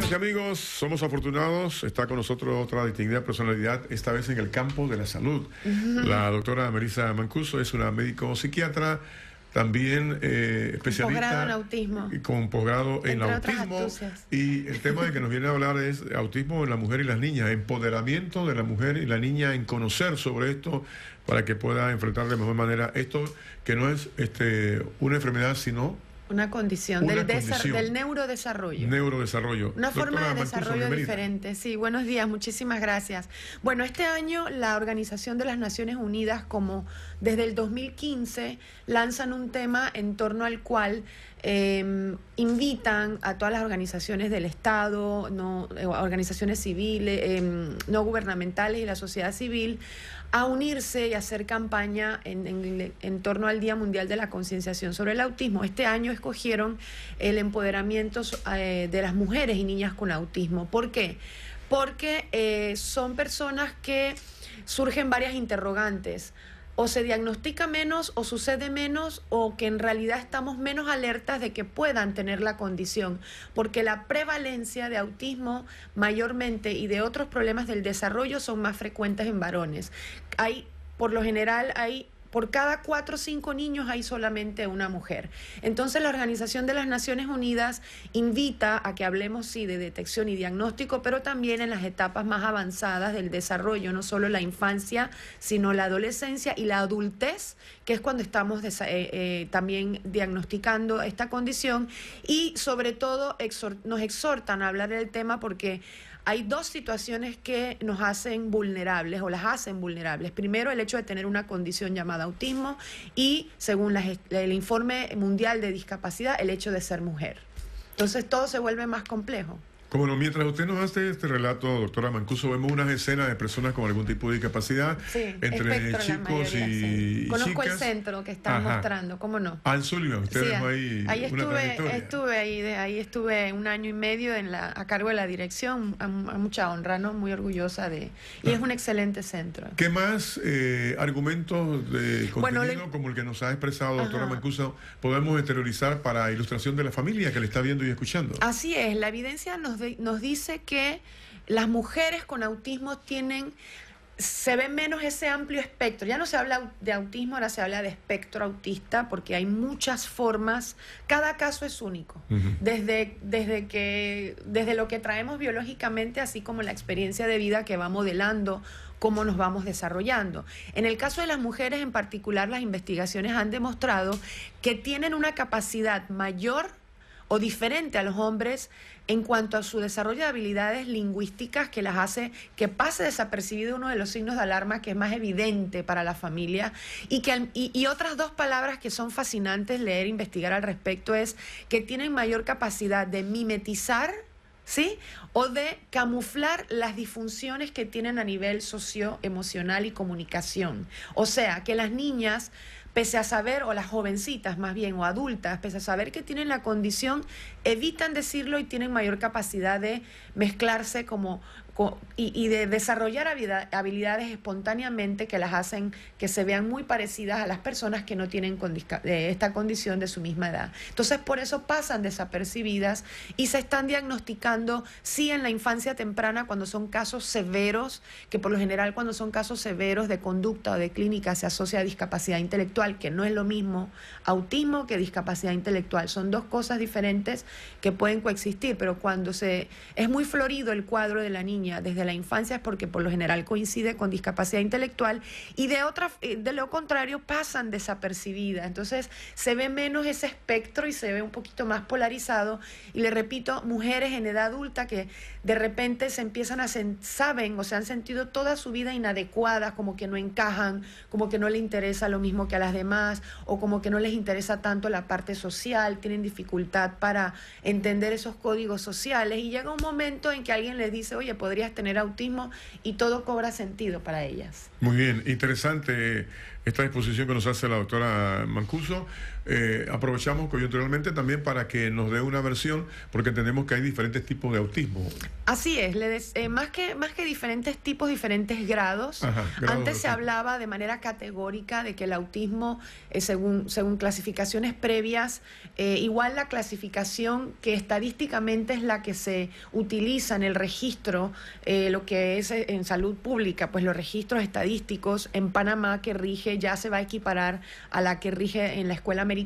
Amigas y amigos, somos afortunados. Está con nosotros otra distinguida personalidad, esta vez en el campo de la salud. La doctora Melissa Mancuso es una médico psiquiatra, también especialista posgrado en autismo, con posgrado en autismo. Y el tema de que nos viene a hablar es autismo en la mujer y las niñas, empoderamiento de la mujer y la niña en conocer sobre esto para que pueda enfrentar de mejor manera esto, que no es una enfermedad, sino una condición, del neurodesarrollo. Neurodesarrollo. Una forma de desarrollo diferente. Sí, buenos días, muchísimas gracias. Bueno, este año la Organización de las Naciones Unidas, como desde el 2015, lanzan un tema en torno al cual invitan a todas las organizaciones del Estado, organizaciones civiles, no gubernamentales y la sociedad civil, a unirse y hacer campaña en torno al Día Mundial de la Concienciación sobre el Autismo. Este año escogieron el empoderamiento de las mujeres y niñas con autismo. ¿Por qué? Porque son personas que surgen varias interrogantes. O se diagnostica menos, o sucede menos, o que en realidad estamos menos alertas de que puedan tener la condición, porque la prevalencia de autismo mayormente y de otros problemas del desarrollo son más frecuentes en varones. Por lo general, por cada 4 o 5 niños hay solamente una mujer. Entonces la Organización de las Naciones Unidas invita a que hablemos, sí, de detección y diagnóstico, pero también en las etapas más avanzadas del desarrollo, no solo la infancia, sino la adolescencia y la adultez, que es cuando estamos también diagnosticando esta condición. Y sobre todo nos exhortan a hablar del tema porque hay 2 situaciones que nos hacen vulnerables o las hacen vulnerables. Primero, el hecho de tener una condición llamada autismo y, según el Informe Mundial de Discapacidad, el hecho de ser mujer. Entonces, todo se vuelve más complejo. Como no, mientras usted nos hace este relato, doctora Mancuso, vemos unas escenas de personas con algún tipo de discapacidad, sí, entre chicos y Conozco chicas. El centro que están mostrando, ¿cómo no? Al Sullivan, usted sí, dejó ahí una trayectoria. Ahí estuve 1 año y medio a cargo de la dirección, a mucha honra, ¿no? Muy orgullosa y es un excelente centro. ¿Qué más argumentos de contenido como el que nos ha expresado doctora Mancuso podemos exteriorizar para ilustración de la familia que le está viendo y escuchando? Así es, la evidencia nos dice que las mujeres con autismo se ve menos ese amplio espectro. Ya no se habla de autismo, ahora se habla de espectro autista, porque hay muchas formas, cada caso es único, desde lo que traemos biológicamente, así como la experiencia de vida que va modelando cómo nos vamos desarrollando. En el caso de las mujeres en particular, las investigaciones han demostrado que tienen una capacidad mayor o diferente a los hombres en cuanto a su desarrollo de habilidades lingüísticas que las hace que pase desapercibido uno de los signos de alarma que es más evidente para la familia y otras 2 palabras que son fascinantes leer e investigar al respecto es que tienen mayor capacidad de mimetizar, ¿sí? O de camuflar las disfunciones que tienen a nivel socioemocional y comunicación. O sea, que las niñas, pese a saber, o las jovencitas más bien, o adultas, pese a saber que tienen la condición, evitan decirlo y tienen mayor capacidad de mezclarse y de desarrollar habilidades espontáneamente que las hacen que se vean muy parecidas a las personas que no tienen esta condición de su misma edad. Entonces, por eso pasan desapercibidas y se están diagnosticando, sí, en la infancia temprana cuando son casos severos, que por lo general cuando son casos severos de conducta o de clínica se asocia a discapacidad intelectual, que no es lo mismo autismo que discapacidad intelectual. Son 2 cosas diferentes que pueden coexistir, pero cuando es muy florido el cuadro de la niña desde la infancia es porque por lo general coincide con discapacidad intelectual y de lo contrario pasan desapercibidas. Entonces se ve menos ese espectro y se ve un poquito más polarizado. Y le repito, mujeres en edad adulta que de repente se empiezan saben o se han sentido toda su vida inadecuadas, como que no encajan, como que no les interesa lo mismo que a las demás o como que no les interesa tanto la parte social, tienen dificultad para entender esos códigos sociales y llega un momento en que alguien les dice, oye, podrías tener autismo y todo cobra sentido para ellas. Muy bien, interesante esta exposición que nos hace la doctora Mancuso. Aprovechamos coyunturalmente también para que nos dé una versión, porque entendemos que hay diferentes tipos de autismo. Así es, más que diferentes tipos, diferentes grados. Antes se hablaba de manera categórica de que el autismo, según clasificaciones previas, igual la clasificación que estadísticamente es la que se utiliza en el registro, lo que es en salud pública, pues los registros estadísticos en Panamá que rige ya se va a equiparar a la que rige en la escuela americana,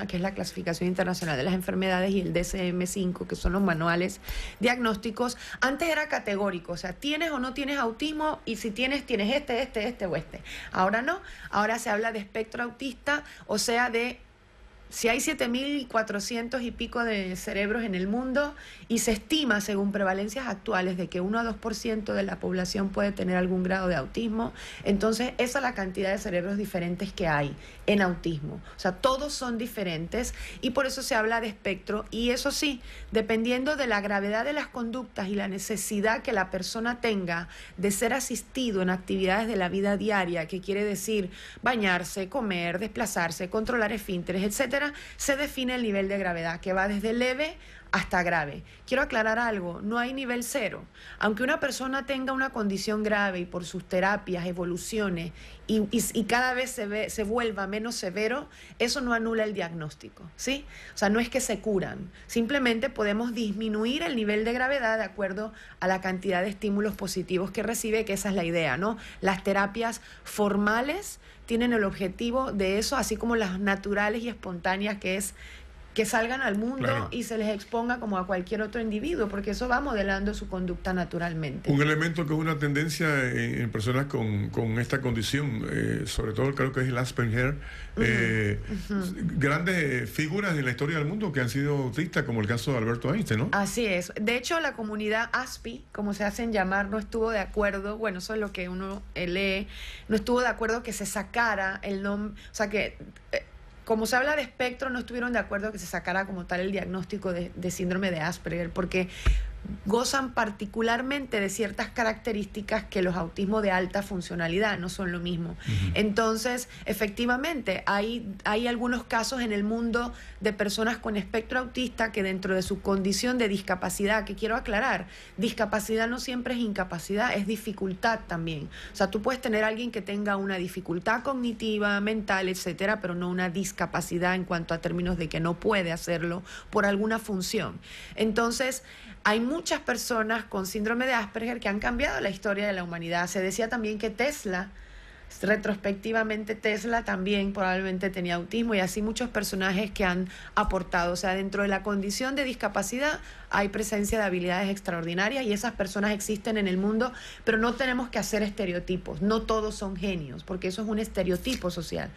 que es la clasificación internacional de las enfermedades, y el DSM-5, que son los manuales diagnósticos. Antes era categórico, o sea, tienes o no tienes autismo, y si tienes este o este. Ahora no, ahora se habla de espectro autista, o sea, de si hay 7.400 y pico de cerebros en el mundo, y se estima, según prevalencias actuales, de que 1 a 2% de la población puede tener algún grado de autismo, entonces esa es la cantidad de cerebros diferentes que hay en autismo. O sea, todos son diferentes, y por eso se habla de espectro. Y eso sí, dependiendo de la gravedad de las conductas y la necesidad que la persona tenga de ser asistido en actividades de la vida diaria, que quiere decir bañarse, comer, desplazarse, controlar esfínteres, etcétera, se define el nivel de gravedad, que va desde leve hasta grave. Quiero aclarar algo, no hay nivel cero. Aunque una persona tenga una condición grave y por sus terapias evolucione y cada vez se vuelva menos severo, eso no anula el diagnóstico, ¿sí? O sea, no es que se curan, simplemente podemos disminuir el nivel de gravedad de acuerdo a la cantidad de estímulos positivos que recibe, que esa es la idea, ¿no? Las terapias formales tienen el objetivo de eso, así como las naturales y espontáneas, que es que salgan al mundo, claro, y se les exponga como a cualquier otro individuo, porque eso va modelando su conducta naturalmente. Un elemento que es una tendencia en personas con esta condición, sobre todo creo que es el Asperger, grandes figuras en la historia del mundo que han sido autistas, como el caso de Alberto Einstein, ¿no? Así es. De hecho, la comunidad ASPI, como se hacen llamar, no estuvo de acuerdo, bueno, eso es lo que uno lee, no estuvo de acuerdo que se sacara el nombre, o sea que... como se habla de espectro, no estuvieron de acuerdo que se sacara como tal el diagnóstico de síndrome de Asperger, porque gozan particularmente de ciertas características que los autismos de alta funcionalidad no son lo mismo. Entonces, efectivamente, hay algunos casos en el mundo de personas con espectro autista que dentro de su condición de discapacidad, que quiero aclarar, discapacidad no siempre es incapacidad, es dificultad también. O sea, tú puedes tener a alguien que tenga una dificultad cognitiva, mental, etcétera, pero no una discapacidad en cuanto a términos de que no puede hacerlo por alguna función. Entonces, hay muchas personas con síndrome de Asperger que han cambiado la historia de la humanidad. Se decía también que Tesla, retrospectivamente Tesla también probablemente tenía autismo, y así muchos personajes que han aportado. O sea, dentro de la condición de discapacidad hay presencia de habilidades extraordinarias, y esas personas existen en el mundo, pero no tenemos que hacer estereotipos. No todos son genios, porque eso es un estereotipo social.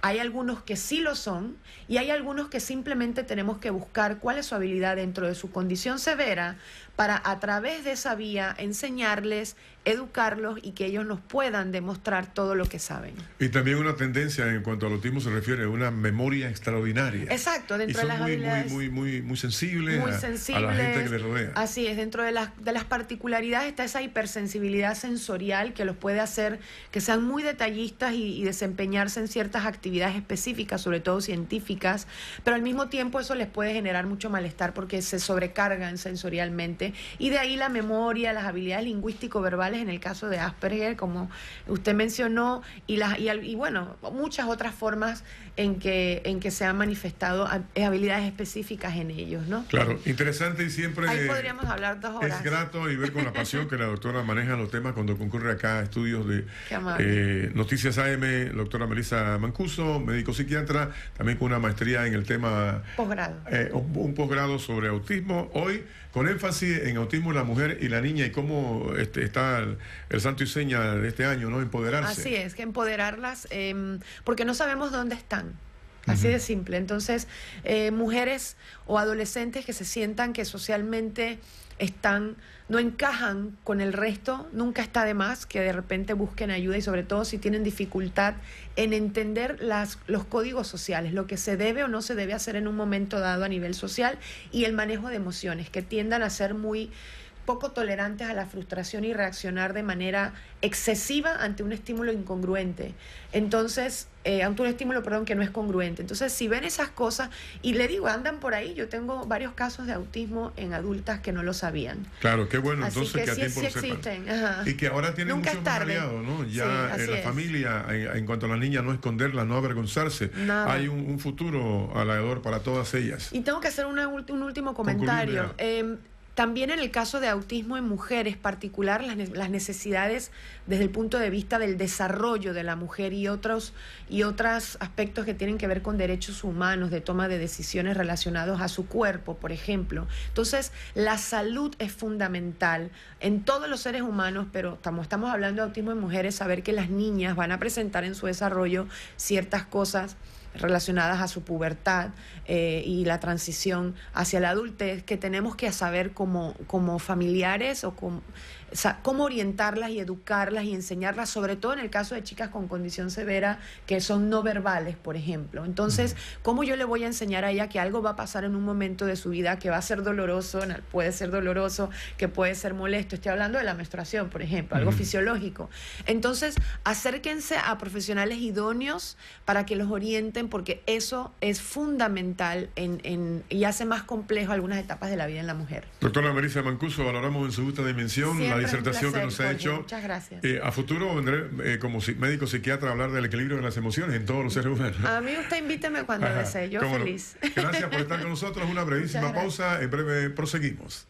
Hay algunos que sí lo son, y hay algunos que simplemente tenemos que buscar cuál es su habilidad dentro de su condición severa, para a través de esa vía enseñarles, educarlos, y que ellos nos puedan demostrar todo lo que saben. Y también una tendencia en cuanto al autismo se refiere a una memoria extraordinaria. Exacto, dentro de las habilidades. Muy sensibles a la gente que les rodea. Así es, dentro de las particularidades está esa hipersensibilidad sensorial que los puede hacer que sean muy detallistas y desempeñarse en ciertas actividades específicas, sobre todo científicas, pero al mismo tiempo eso les puede generar mucho malestar porque se sobrecargan sensorialmente, y de ahí la memoria, las habilidades lingüístico-verbales en el caso de Asperger, como usted mencionó, y bueno, muchas otras formas en que se han manifestado habilidades específicas en ellos, ¿no? Claro, interesante, y siempre ahí podríamos hablar 2 horas. Es grato y ver con la pasión que la doctora maneja los temas cuando concurre acá a estudios de Noticias AM, la doctora Melissa Mancuso, médico psiquiatra, también con una maestría en el tema posgrado. Un posgrado sobre autismo, hoy con énfasis en autismo en la mujer y la niña, y cómo está el santo y seña de este año, ¿no? Empoderarse. Así es, que empoderarlas, porque no sabemos dónde están. Así de simple. Entonces, mujeres o adolescentes que se sientan que socialmente no encajan con el resto, nunca está de más que de repente busquen ayuda, y sobre todo si tienen dificultad en entender los códigos sociales, lo que se debe o no se debe hacer en un momento dado a nivel social, y el manejo de emociones, que tiendan a ser muy poco tolerantes a la frustración y reaccionar de manera excesiva ante un estímulo incongruente. Entonces, ante un estímulo, perdón, que no es congruente. Entonces, si ven esas cosas, y le digo, andan por ahí, yo tengo varios casos de autismo en adultas que no lo sabían. Claro, qué bueno, así entonces que a tiempo sí existen. Ajá. Y que ahora tienen muchos más aliados, ¿no? Ya sí, la familia, en cuanto a las niñas, no esconderlas, no avergonzarse. Nada. Hay un futuro alrededor para todas ellas. Y tengo que hacer un último comentario. También en el caso de autismo en mujeres, particular las necesidades desde el punto de vista del desarrollo de la mujer y otros aspectos que tienen que ver con derechos humanos, de toma de decisiones relacionados a su cuerpo, por ejemplo. Entonces, la salud es fundamental en todos los seres humanos, pero estamos hablando de autismo en mujeres, saber que las niñas van a presentar en su desarrollo ciertas cosas relacionadas a su pubertad y la transición hacia la adultez, que tenemos que saber como familiares o cómo orientarlas y educarlas y enseñarlas, sobre todo en el caso de chicas con condición severa que son no verbales, por ejemplo. Entonces, ¿cómo yo le voy a enseñar a ella que algo va a pasar en un momento de su vida que va a ser doloroso, puede ser doloroso, que puede ser molesto? Estoy hablando de la menstruación, por ejemplo, algo fisiológico. Entonces, acérquense a profesionales idóneos para que los orienten, porque eso es fundamental y hace más complejo algunas etapas de la vida en la mujer. Doctora Melissa Mancuso, valoramos en su justa dimensión la disertación que nos ha hecho. Muchas gracias. A futuro vendré como médico psiquiatra a hablar del equilibrio de las emociones en todos los seres humanos. A mí usted invíteme cuando desee, yo feliz. No. Gracias por estar con nosotros. Una brevísima pausa, en breve proseguimos.